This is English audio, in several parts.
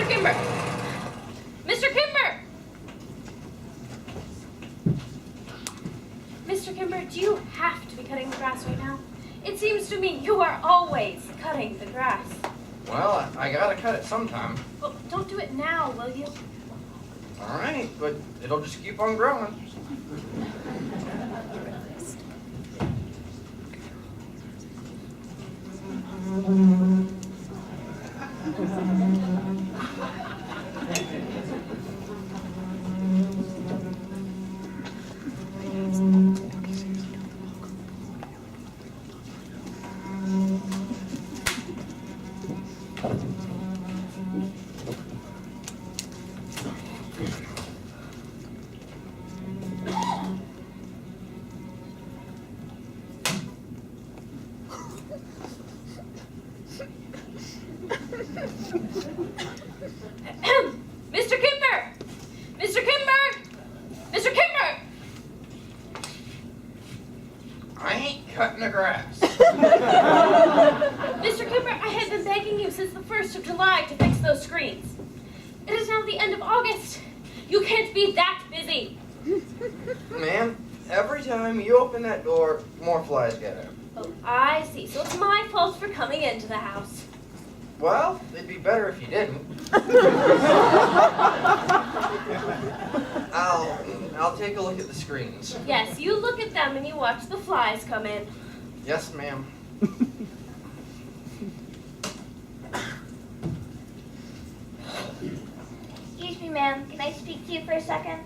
Mr. Kimber! Mr. Kimber! Mr. Kimber, do you have to be cutting the grass right now? It seems to me you are always cutting the grass. Well, I gotta cut it sometime. Well, don't do it now, will you? All right, but it'll just keep on growing. Mr. Kimber! Mr. Kimber! Mr. Kimber! I ain't cutting the grass. Mr. Kimber, I have been begging you since the 1st of July to fix those screens. It is now the end of August. You can't be that busy. Ma'am, every time you open that door, more flies get out. Oh, I see. So it's my fault for coming into the house. Well, it'd be better if you didn't. I'll take a look at the screens. Yes, you look at them and you watch the flies come in. Yes, ma'am. Excuse me, ma'am. Can I speak to you for a second?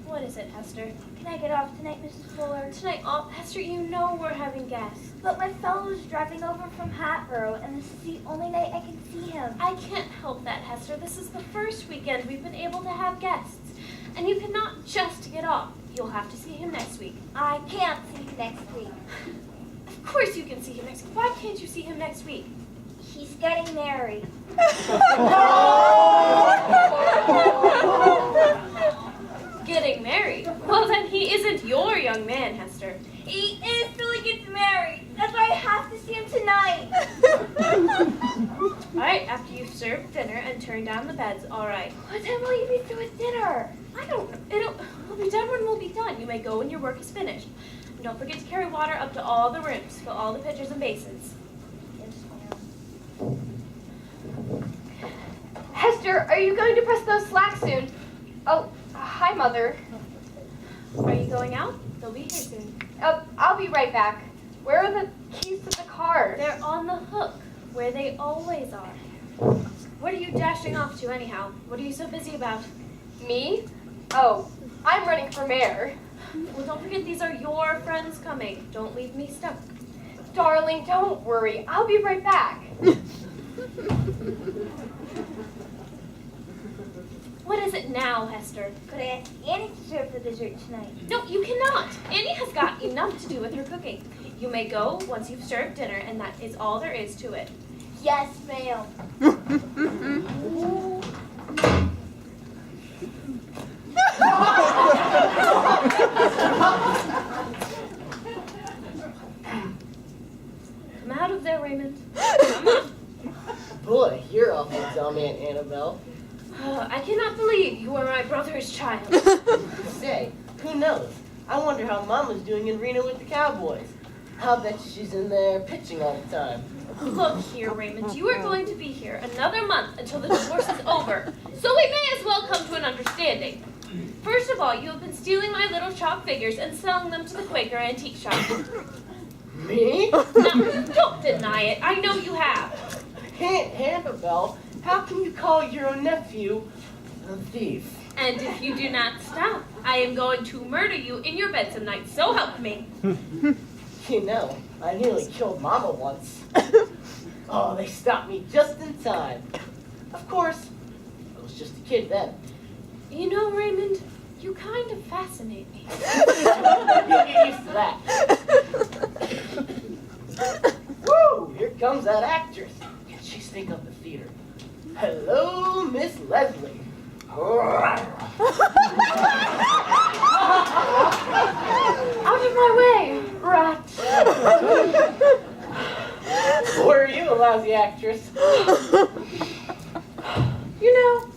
What is it, Hester? Can I get off tonight, Mrs. Fuller? Tonight, Hester, you know we're having guests. But my fellow's driving over from Hatboro, and this is the only night I can see him. I can't help that, Hester. This is the first weekend we've been able to have guests. And you cannot just get off. You'll have to see him next week. I can't see him next week. Of course you can see him next week. Why can't you see him next week? He's getting married. Getting married? Well, then he isn't your young man, Hester. He is till he gets married. That's why I have to see him tonight. All right, after you've served dinner and turned down the beds, all right. What time will you be through with dinner? I don't know. We'll be done when we'll be done. You may go when your work is finished. And don't forget to carry water up to all the rooms. Fill all the pitchers and basins. Yes, ma'am. Hester, are you going to press those slacks soon? Oh, hi, Mother. Are you going out? They'll be here soon. I'll be right back. Where are the keys to the car? They're on the hook, where they always are. What are you dashing off to anyhow? What are you so busy about? Me? Oh, I'm running for mayor. Well, don't forget these are your friends coming. Don't leave me stuck. Darling, don't worry. I'll be right back. What is it now, Hester? Could I ask Annie to serve the dessert tonight? No, you cannot. Annie has got enough to do with her cooking. You may go once you've served dinner, and that is all there is to it. Yes, ma'am. Come out of there, Raymond. Come on. Boy, you're awful dumb, Aunt Annabelle. I cannot believe you are my brother's child. Say, who knows? I wonder how Mama's doing in Reno with the Cowboys. I'll bet she's in there pitching all the time. Look here, Raymond. You are going to be here another month until the divorce is over. So we may as well come to an understanding. First of all, you have been stealing my little chalk figures and selling them to the Quaker antique shop. Me? Now, don't deny it. I know you have. Aunt Annabelle, how can you call your own nephew a thief? And if you do not stop, I am going to murder you in your bed some night. So help me. You know, I nearly killed Mama once. Oh, they stopped me just in time. Of course, I was just a kid then. You know, Raymond, you kind of fascinate me. You'll get used to that. Woo! Here comes that actress. Can she stink up the theater? Hello, Miss Leslie. Out of my way, rat. Who are you, a lousy actress? You know,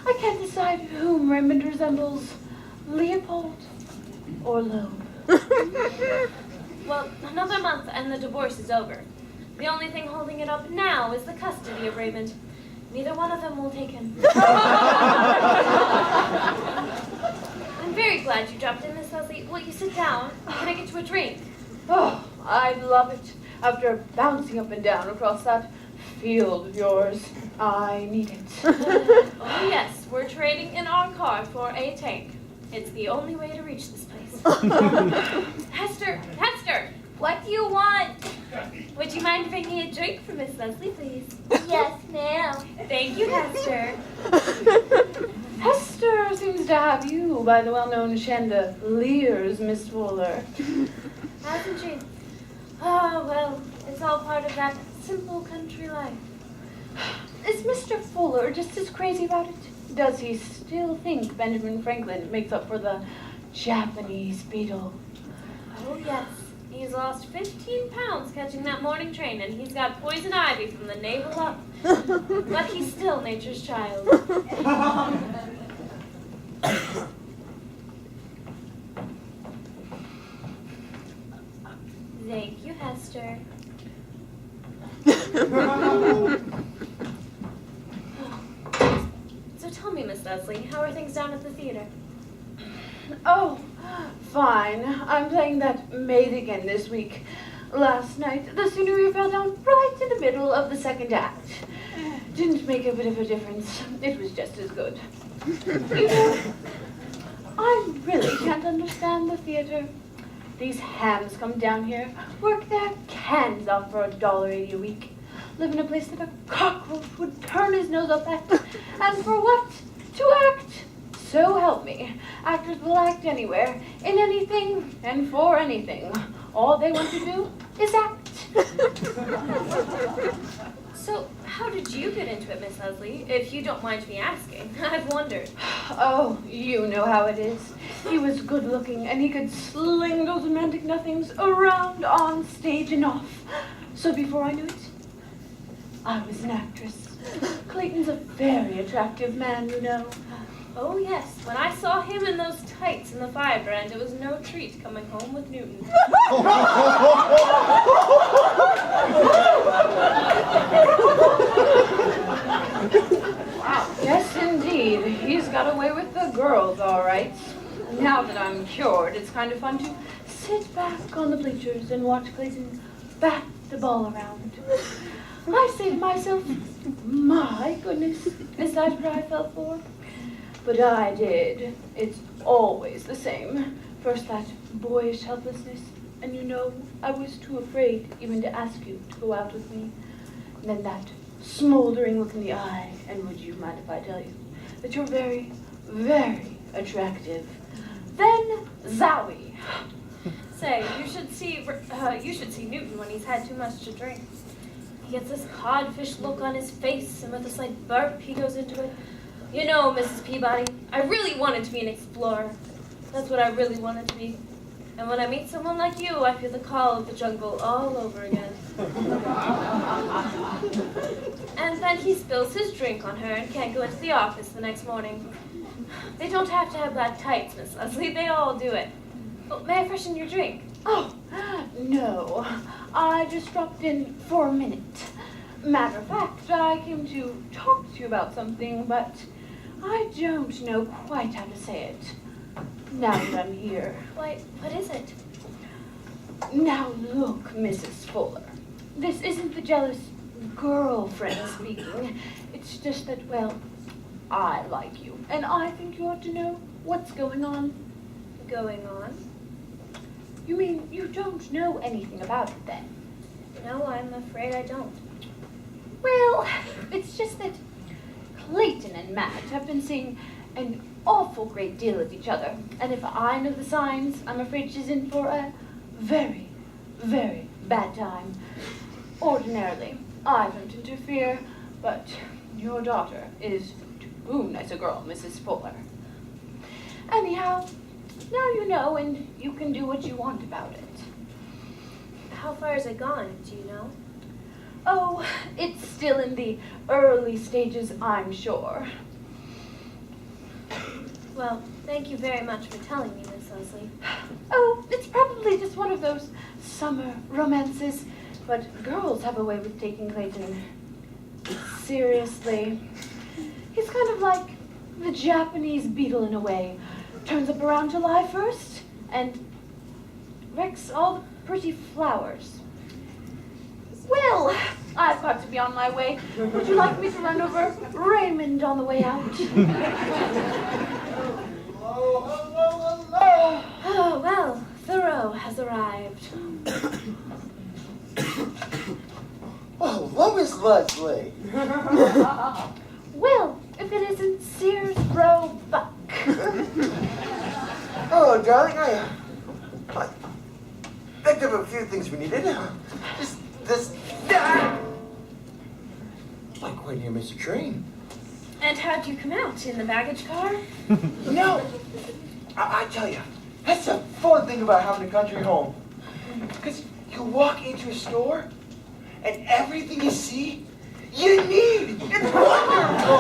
I can't decide whom Raymond resembles, Leopold or Loeb. Well, another month and the divorce is over. The only thing holding it up now is the custody of Raymond. Neither one of them will take him. I'm very glad you dropped in, Miss Leslie. Will you sit down? Can I get you a drink? Oh, I'd love it. After bouncing up and down across that field of yours, I need it. Oh yes, we're trading in our car for a tank. It's the only way to reach this place. Hester! What do you want? Would you mind bringing a drink for Miss Leslie, please? Yes, ma'am. Thank you, Hester. Hester seems to have you by the well-known chandeliers, Miss Fuller. Hasn't she? Oh, well, it's all part of that simple country life. Is Mr. Fuller just as crazy about it? Does he still think Benjamin Franklin makes up for the Japanese beetle? Oh, yes. He's lost 15 pounds catching that morning train, and he's got poison ivy from the navel up. But he's still nature's child. Thank you, Hester. So tell me, Miss Leslie, how are things down at the theater? Oh, fine. I'm playing that maid again this week. Last night, the scenery fell down right in the middle of the second act. Didn't make a bit of a difference. It was just as good. You know, I really can't understand the theater. These hams come down here, work their cans off for $1.80 a week, live in a place that a cockroach would turn his nose up at, and for what? To act. So help me. Actors will act anywhere, in anything, and for anything. All they want to do is act. So, how did you get into it, Miss Leslie? If you don't mind me asking. I've wondered. Oh, you know how it is. He was good looking, and he could sling those romantic nothings around on stage and off. So before I knew it, I was an actress. Clayton's a very attractive man, you know. Oh, yes. When I saw him in those tights in the Fire Brand, it was no treat coming home with Newton. Yes, indeed. He's got away with the girls, all right. Now that I'm cured, it's kind of fun to sit back on the bleachers and watch Clayton bat the ball around. I say to myself, my goodness, is that what I fell for? But I did. It's always the same. First that boyish helplessness, and you know, I was too afraid even to ask you to go out with me. And then that smoldering look in the eye, and would you mind if I tell you that you're very, very attractive. Then, zowie. Say, you should see Newton when he's had too much to drink. He gets this codfish look on his face, and with a slight burp, he goes into it. You know, Mrs. Peabody, I really wanted to be an explorer. That's what I really wanted to be. And when I meet someone like you, I feel the call of the jungle all over again. And then he spills his drink on her and can't go into the office the next morning. They don't have to have black tights, Miss Leslie. They all do it. Oh, may I freshen your drink? Oh, no. I just dropped in for a minute. Matter of fact, I came to talk to you about something, but I don't know quite how to say it. Now that I'm here. Why, what is it? Now look, Mrs. Fuller. This isn't the jealous girlfriend speaking. It's just that, well, I like you, and I think you ought to know what's going on. Going on? You mean you don't know anything about it, then? No, I'm afraid I don't. Well, it's just that Clayton and Matt have been seeing an awful great deal of each other, and if I know the signs, I'm afraid she's in for a very, very bad time. Ordinarily, I don't interfere, but your daughter is too nice a girl, Mrs. Fuller. Anyhow, now you know, and you can do what you want about it. How far has it gone, do you know? Oh, it's still in the early stages, I'm sure. Well, thank you very much for telling me, Miss Leslie. Oh, it's probably just one of those summer romances, but girls have a way with taking Clayton seriously. He's kind of like the Japanese beetle in a way. Turns up around July 1st and wrecks all the pretty flowers. Well, I've got to be on my way. Would you like me to run over Raymond on the way out? Hello. Oh, well, Thoreau has arrived. Oh, hello, Miss Leslie. Well, if it isn't Sears Roebuck. Oh, darling, I picked up a few things we needed. Just this. Like quite near missed a train. And how'd you come out? In the baggage car? No, I tell you, that's the fun thing about having a country home. Because you walk into a store, and everything you see, you need. It's wonderful.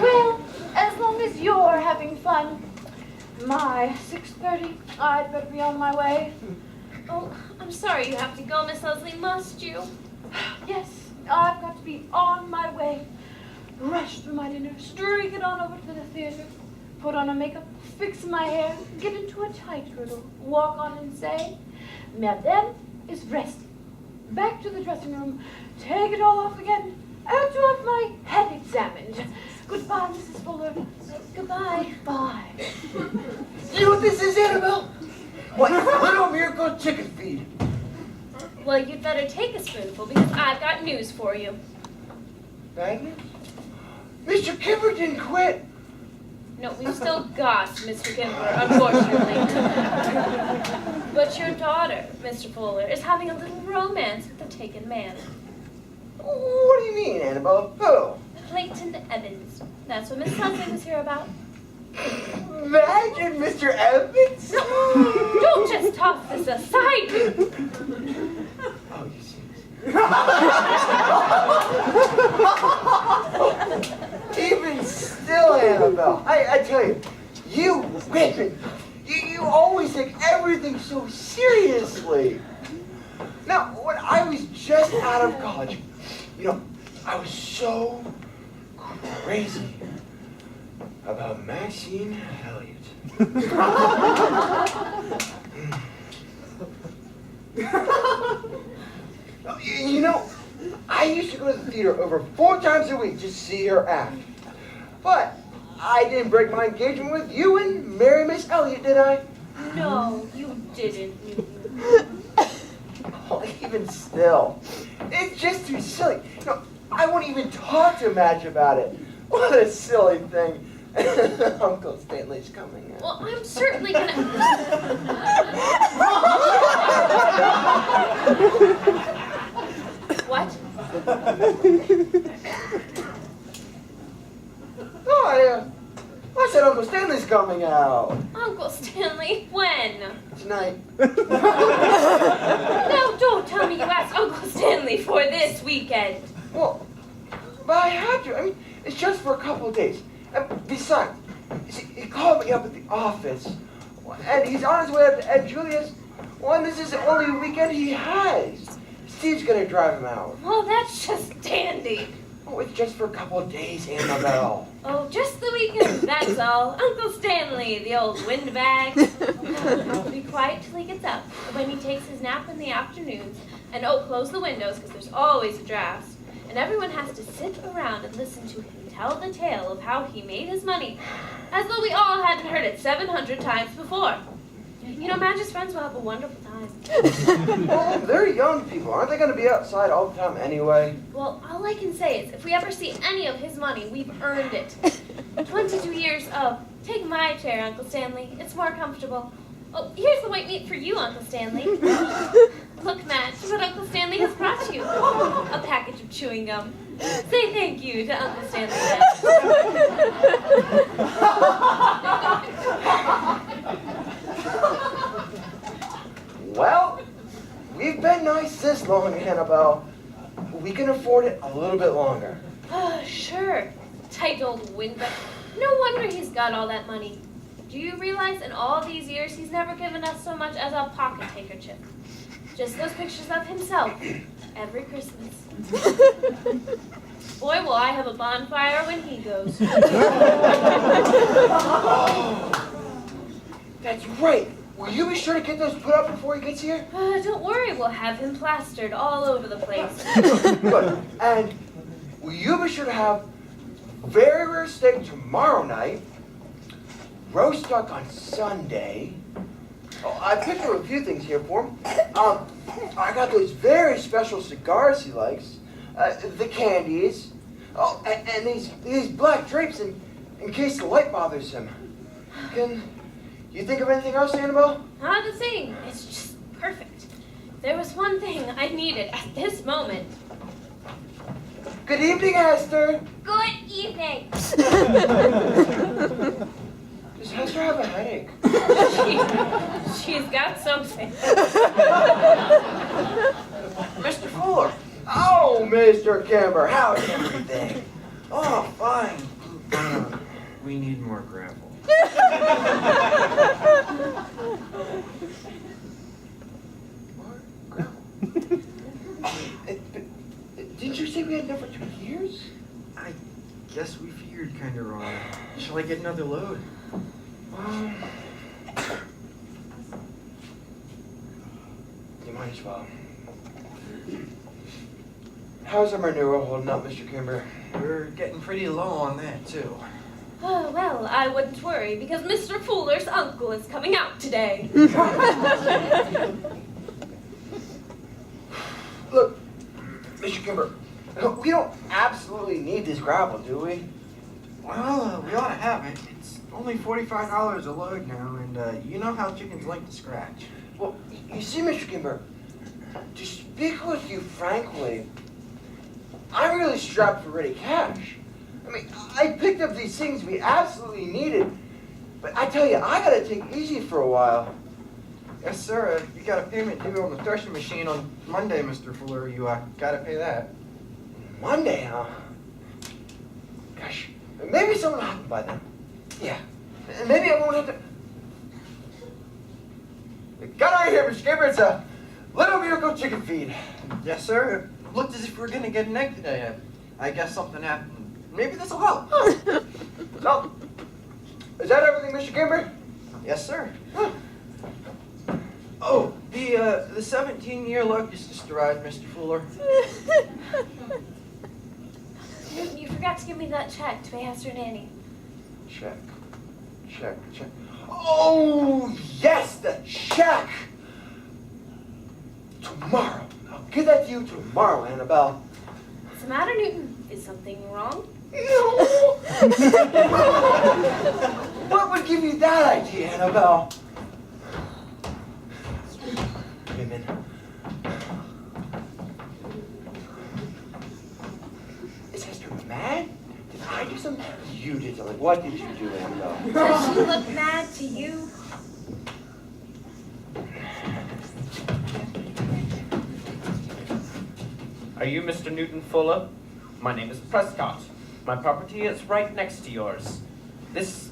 Well, as long as you're having fun. My 6:30, I'd better be on my way. Oh, I'm sorry you have to go, Miss Leslie. Must you? Yes, I've got to be on my way. Rush through my dinner, streak it on over to the theater, put on a makeup, fix my hair, get into a tight girdle, walk on and say, Madame is resting. Back to the dressing room, take it all off again, and to have my head examined. Goodbye, Mrs. Fuller. Goodbye. Bye. You know what this is, Annabelle? What, Little Miracle chicken feed. Well, you'd better take a spoonful because I've got news for you. Bad news? Mr. Kimber didn't quit. No, we've still got Mr. Kimber, unfortunately. But your daughter, Mr. Fuller, is having a little romance with a taken man. What do you mean, Annabelle? Who? Clayton Evans. That's what Miss Leslie was here about. Imagine Mr. Evans? Don't just toss this aside, you. Oh, you see. Even still, Annabelle, I tell you, you women, you always take everything so seriously. Now, when I was just out of college, I was so crazy about Maxine Elliott. I used to go to the theater over 4 times a week just to see her act. But I didn't break my engagement with you and marry Miss Elliott, did I? No, you didn't. Oh, even still, it's just too silly. I won't even talk to Madge about it. What a silly thing. Uncle Stanley's coming in. Well, I'm certainly gonna. What? Oh, I said Uncle Stanley's coming out. Uncle Stanley, when? Tonight. No, don't tell me you asked Uncle Stanley for this weekend. Well, but I had to. I mean, it's just for a couple of days. And besides, you see, he called me up at the office, and he's on his way up to Ed Julius. Well, and this is the only weekend he has. Steve's gonna drive him out. Well, that's just dandy. Oh, it's just for a couple of days, Annabelle. Oh, just the weekend, that's all. Uncle Stanley, the old windbag. Be quiet till he gets up. When he takes his nap in the afternoons. And close the windows, because there's always a draft. And everyone has to sit around and listen to him tell the tale of how he made his money. As though we all hadn't heard it 700 times before. Madge's friends will have a wonderful time. Well, they're young people. Aren't they going to be outside all the time anyway? Well, all I can say is if we ever see any of his money, we've earned it. 22 years of, take my chair, Uncle Stanley. It's more comfortable. Oh, here's the white meat for you, Uncle Stanley. Look, Madge, what Uncle Stanley has brought you. A package of chewing gum. Say thank you to Uncle Stanley, Madge. Well, nice this long, Annabelle. We can afford it a little bit longer. Sure. Tight old windbag. No wonder he's got all that money. Do you realize in all these years he's never given us so much as a pocket handkerchief? Just those pictures of himself every Christmas. Boy, will I have a bonfire when he goes. Oh, that's right. Will you be sure to get those put up before he gets here? Don't worry, we'll have him plastered all over the place. Good. And will you be sure to have very rare steak tomorrow night, roast duck on Sunday. Oh, I picked up a few things here for him. I got those very special cigars he likes, the candies, oh, and these black drapes in case the light bothers him. Can you think of anything else, Annabelle? Not a thing. It's just perfect. There was one thing I needed at this moment. Good evening, Hester. Good evening. Does Hester have a headache? She's got something. Mr. Fuller. Oh, Mr. Kimber, how's everything? Oh, fine. We need more gravel. More gravel. Didn't you say we had enough for 2 years? I guess we figured kind of wrong. Shall I get another load? You might as well. How's our manure holding up, Mr. Kimber? We're getting pretty low on that, too. Oh, well, I wouldn't worry because Mr. Fuller's uncle is coming out today. Look, Mr. Kimber, we don't absolutely need this gravel, do we? Well, we ought to have it. It's only $45 a load now, and you know how chickens like to scratch. Well, you see, Mr. Kimber, to speak with you frankly, I'm really strapped for ready cash. I mean, I picked up these things we absolutely needed, but I tell you, I gotta take it easy for a while. Yes, sir. You got a payment due on the threshing machine on Monday, Mr. Fuller. You gotta pay that. Monday, huh? Gosh, maybe something will happen by then. Yeah, and maybe I won't have to... Got right here, Mr. Kimber. It's a Little Miracle chicken feed. Yes, sir. It looked as if we were gonna get an egg today. I guess something happened. Maybe this'll help. So, is that everything, Mr. Kimber? Yes, sir. Oh, the 17-year locust just arrived, Mr. Fuller. Newton, you forgot to give me that check to pay Hester and Annie. Check. Oh, yes, the check! Tomorrow. I'll give that to you tomorrow, Annabelle. What's the matter, Newton? Is something wrong? No! What would give you that idea, Annabelle? Women. Is Hester mad? Did I do something? You did something. What did you do, Annabelle? Does she look mad to you? Are you Mr. Newton Fuller? My name is Prescott. My property is right next to yours. This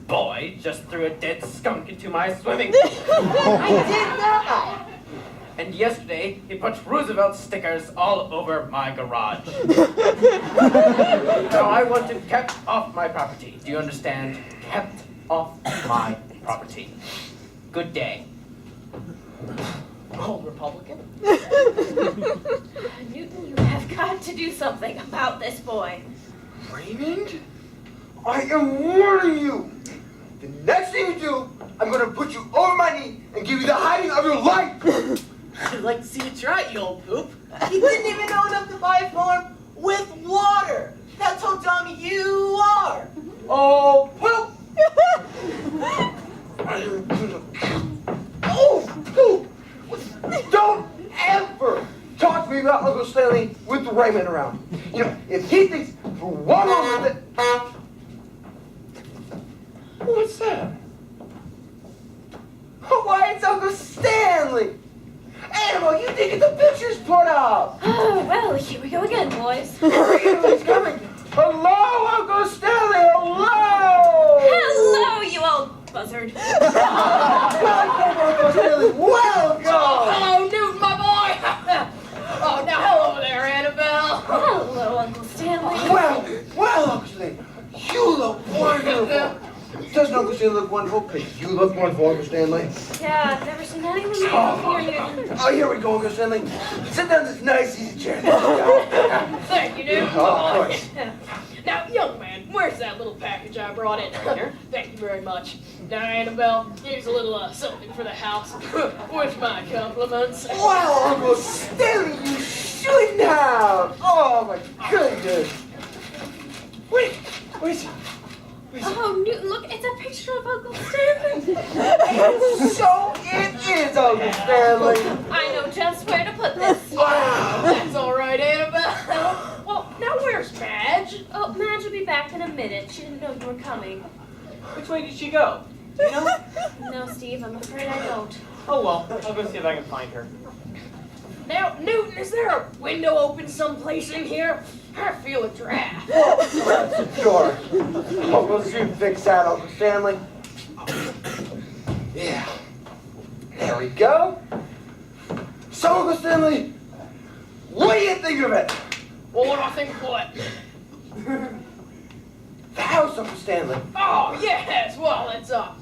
boy just threw a dead skunk into my swimming pool. I did not. And yesterday, he put Roosevelt stickers all over my garage. Now I want him kept off my property. Do you understand? Kept off my property. Good day. Old Republican. Newton, you have got to do something about this boy. Raymond? I am warning you. The next thing you do, I'm going to put you over my knee and give you the hiding of your life. I'd like to see you try it, you old poop. He didn't even know enough to buy a farm with water. That's how dumb you are. Oh, poop! Oh, poop! Don't ever talk to me about Uncle Stanley with Raymond around. You know, if he thinks for one moment that... What's that? Oh, why, it's Uncle Stanley! Animal, you think it's a Uncle Stanley, you look wonderful. Doesn't Uncle Stanley look wonderful? Because you look wonderful, Uncle Stanley. Yeah, I've never seen anyone like you here, Newton. Oh, here we go, Uncle Stanley. Sit down in this nice, easy chair. Thank you, Newton. Oh, of course. Now, young man, where's that little package I brought in? Thank you very much. Now, Annabelle, here's a little something for the house. With my compliments. Wow, Uncle Stanley, you shouldn't have. Oh, my goodness. Wait, where's it? Oh, Newton, look, it's a picture of Uncle Stanley. So it is, Uncle Stanley. I know just where to put this. Wow. That's all right, Annabelle. Well, now where's Madge? Oh, Madge will be back in a minute. She didn't know you were coming. Which way did she go? Do you know? No, Steve, I'm afraid I don't. Oh well, I'll go see if I can find her. Now, Newton, is there a window open someplace in here? I feel a draft. Sure. Oh, we'll soon fix that, Uncle Stanley. Yeah. There we go. So, Uncle Stanley, what do you think of it? Well, what do I think of what? The house, Uncle Stanley. Oh, yes. Well, it's a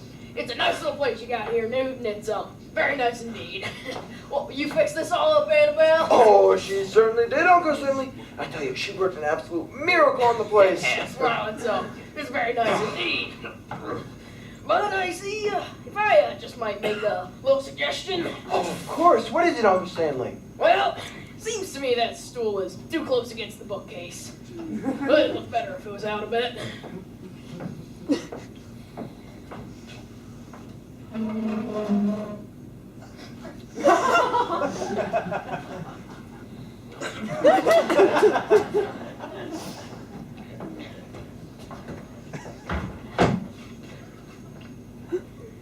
nice little place you got here, Newton. It's very nice indeed. Well, you fixed this all up, Annabelle? Oh, she certainly did, Uncle Stanley. I tell you, she worked an absolute miracle on the place. Yes, well, it's very nice indeed. But I see, if I just might make a little suggestion. Oh, of course. What is it, Uncle Stanley? Well, seems to me that stool is too close against the bookcase. But it'd look better if it was out a bit.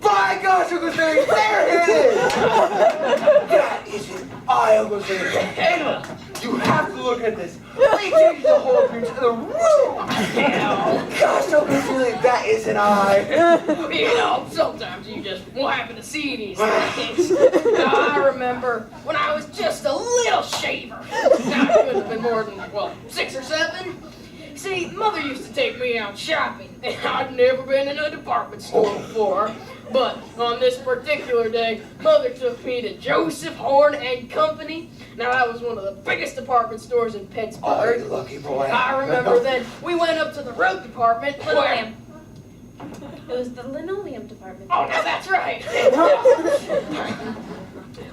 By gosh, Uncle Stanley, there it is! That is an eye, Uncle Stanley. Anyway, you have to look at this. We changed the whole appearance of the room. Gosh, Uncle Stanley, that is an eye. You know, sometimes you just will happen to see these things. Now, I remember when I was just a little shaver. Now, I couldn't have been more than, 6 or 7. See, Mother used to take me out shopping, and I'd never been in a department store before. But on this particular day, Mother took me to Joseph Horn and Company. Now, that was one of the biggest department stores in Oh, Pittsburgh. you lucky boy. I remember then we went up to the rug department. Linoleum. It was the linoleum department. Oh, now that's right.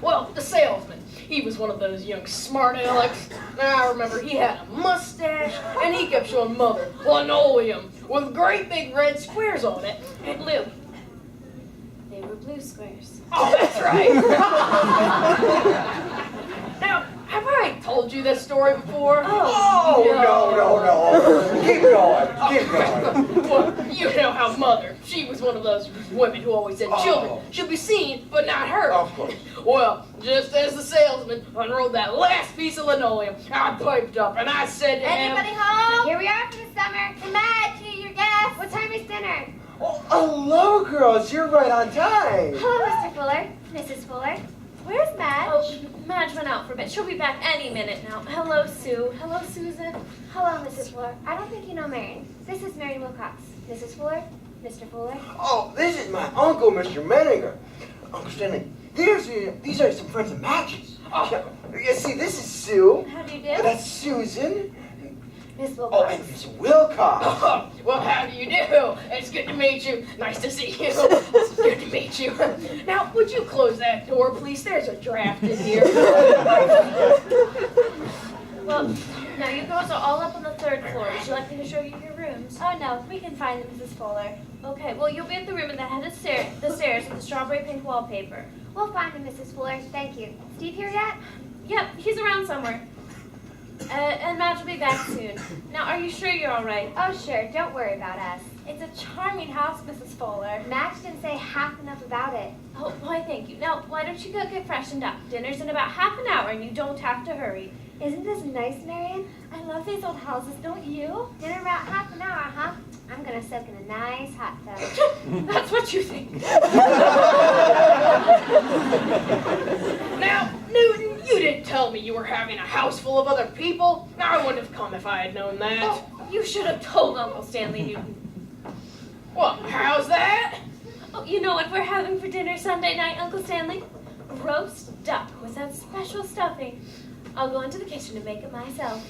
Well, the salesman, he was one of those young smart alecks. I remember he had a mustache, and he kept showing Mother linoleum with great big red squares on it. And blue. They were blue squares. Oh, that's right. Now, have I told you this story before? Oh, no. Keep going. Well, you know how Mother, she was one of those women who always said children should be seen, but not heard. Of course. Well, just as the salesman unrolled that last piece of linoleum, I piped up and I said to him, Anybody home? Here we are for the summer. Come back, here your guests. What time is dinner? Oh, hello, girls. You're right on time. Hello, Mr. Fuller. Mrs. Fuller. Where's Madge? Oh, Madge went out for a bit. She'll be back any minute now. Hello, Sue. Hello, Susan. Hello, Mrs. Fuller. I don't think you know Marion. This is Marion Wilcox. Mrs. Fuller? Mr. Fuller? Oh, this is my uncle, Mr. Menninger. Uncle Stanley, these are some friends of Madge's. Oh. You see, this is Sue. How do you do? That's Susan. Miss Oh, Wilcox. and Miss Wilcox. well, how do you do? It's good to meet you. Nice to see you. It's good to meet you. Now, would you close that door, please? There's a draft in here. Well, now you girls are all up on the 3rd floor. Would you like me to show you your rooms? Oh, no. We can find them, Mrs. Fuller. Okay, well, you'll be at the room at the head of the stairs with the strawberry pink wallpaper. We'll find them, Mrs. Fuller. Thank you. Steve here yet? Yep, he's around somewhere. And Madge will be back soon. Now, are you sure you're all right? Oh, sure. Don't worry about us. It's a charming house, Mrs. Fuller. Madge didn't say half enough about it. Oh, why, thank you. Now, why don't you go get freshened up? Dinner's in about half an hour, and you don't have to hurry. Isn't this nice, Marion? I love these old houses, don't you? Dinner about half an hour, huh? I'm gonna soak in a nice hot tub. That's what you think. Now, Newton, you didn't didn't tell me you were having a house full of other people, I wouldn't have come if I had known that. You should have told Uncle Stanley Newton. Well, how's that? Oh, you know what we're having for dinner Sunday night, Uncle Stanley? Roast duck with that special stuffing. I'll go into the kitchen and make it myself.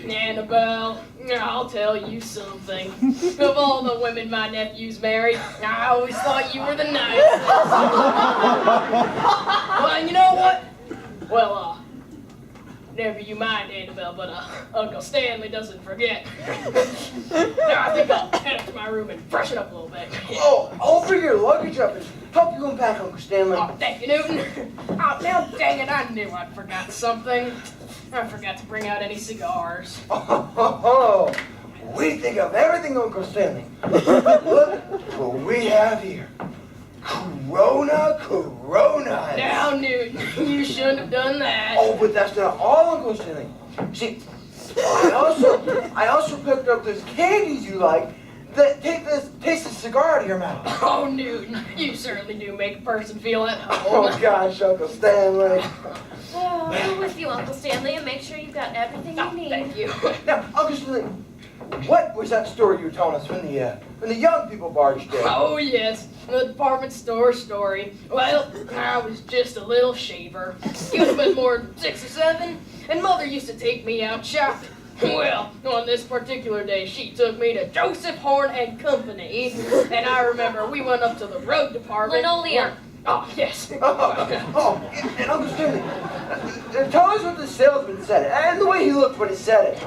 Annabelle, I'll tell you something. Of all the women my nephew's married, I always thought you were the nicest. Well, you know what? Well, never you mind, Annabelle, but Uncle Stanley doesn't forget. Now, I think I'll head up to my room and freshen up a little bit. Oh, I'll bring your luggage up and help you unpack, Uncle Stanley. Oh, thank you, Newton. Oh, now dang it, I knew I'd forgot something. I forgot to bring out any cigars. Oh, we think of everything, Uncle Stanley. Look what we have here. Corona. Now, Newton, you shouldn't have done that. Oh, but that's not all, Uncle Stanley. See, I also picked up those candies you like that take this taste of cigar out of your mouth. Oh, Newton, you certainly do make a person feel at home. Oh, gosh, Uncle Stanley. Oh, I'm with you, Uncle Stanley, and make sure you've got everything you need. Thank you. Now, Uncle Stanley, what was that story you were telling us when the young people barged in? Oh, yes, the department store story. Well, I was just a little shaver. He would have been more than 6 or 7, and Mother used to take me out shopping. Well, on this particular day, she took me to Joseph Horn and Company, and I remember we went up to the road department. Linoleum. Oh, yes. And Uncle Stanley, tell us what the salesman said, and the way he looked when he said it.